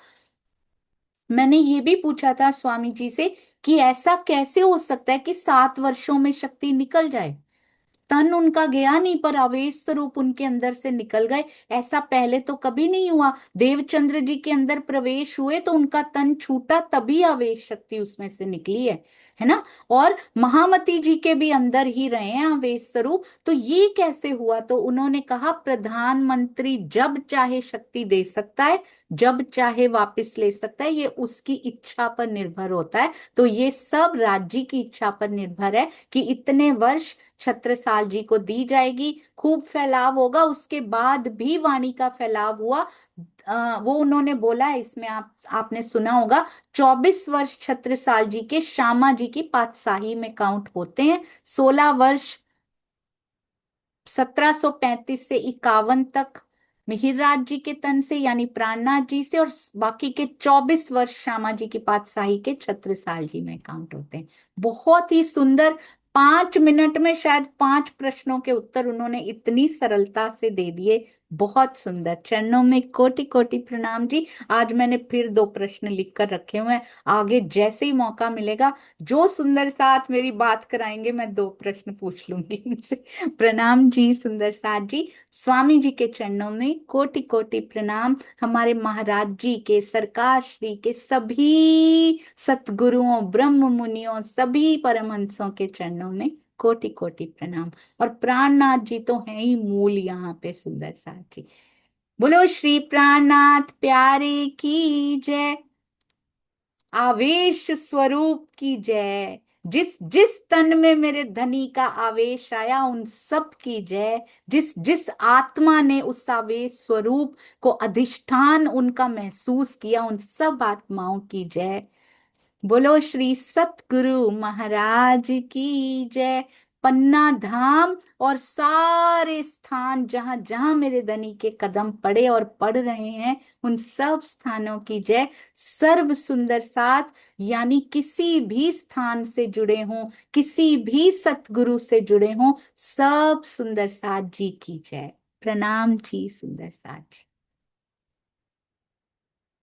मैंने ये भी पूछा था स्वामी जी से कि ऐसा कैसे हो सकता है कि 7 वर्षों में शक्ति निकल जाए? तन उनका गया नहीं, पर आवेश स्वरूप उनके अंदर से निकल गए। ऐसा पहले तो कभी नहीं हुआ। देवचंद्र जी के अंदर प्रवेश हुए तो उनका तन छूटा, तभी आवेश शक्ति उसमें से निकली है ना? और महामती जी के भी अंदर ही रहे हैं आवेश स्वरूप, तो ये कैसे हुआ? तो उन्होंने कहा, प्रधानमंत्री जब चाहे शक्ति दे सकता है, जब चाहे वापस ले सकता है, ये उसकी इच्छा पर निर्भर होता है। तो ये सब राज्य की इच्छा पर निर्भर है कि इतने वर्ष छत्रसाल जी को दी जाएगी, खूब फैलाव होगा। उसके बाद भी वाणी का फैलाव हुआ। वो उन्होंने बोला है इसमें, आपने सुना होगा, 24 वर्ष छत्रसाल जी के श्यामा जी की पातशाही में काउंट होते हैं। 16 वर्ष 1735 से 51 तक मिहिरराज जी के तन से, यानी प्राणनाथ जी से, और बाकी के 24 वर्ष श्यामा जी की पातशाही के छत्रसाल जी में काउंट होते हैं। बहुत ही सुंदर, 5 मिनट में शायद 5 प्रश्नों के उत्तर उन्होंने इतनी सरलता से दे दिए। बहुत सुंदर, चरणों में कोटि कोटि प्रणाम जी। आज मैंने फिर 2 प्रश्न लिख कर रखे हुए हैं, आगे जैसे ही मौका मिलेगा, जो सुंदर साथ मेरी बात कराएंगे, मैं 2 प्रश्न पूछ लूंगी इनसे। प्रणाम जी सुंदर साथ जी। स्वामी जी के चरणों में कोटि कोटि प्रणाम। हमारे महाराज जी के, सरकार श्री के, सभी सतगुरुओं, ब्रह्म मुनियों, सभी परमहंसों के चरणों में कोटि कोटि प्रणाम। और प्राणनाथ जी तो हैं ही मूल यहाँ पे सुंदर साथ जी। बोलो श्री प्राणनाथ प्यारे की जय। आवेश स्वरूप की जय। जिस जिस तन में मेरे धनी का आवेश आया, उन सब की जय। जिस जिस आत्मा ने उस आवेश स्वरूप को अधिष्ठान उनका महसूस किया, उन सब आत्माओं की जय। बोलो श्री सतगुरु महाराज की जय। पन्ना धाम और सारे स्थान जहां जहां मेरे धनी के कदम पड़े और पड़ रहे हैं, उन सब स्थानों की जय। सर्व सुंदर साथ यानी किसी भी स्थान से जुड़े हों, किसी भी सतगुरु से जुड़े हों, सब सुंदर साथ जी की जय। प्रणाम जी सुंदर साथ जी।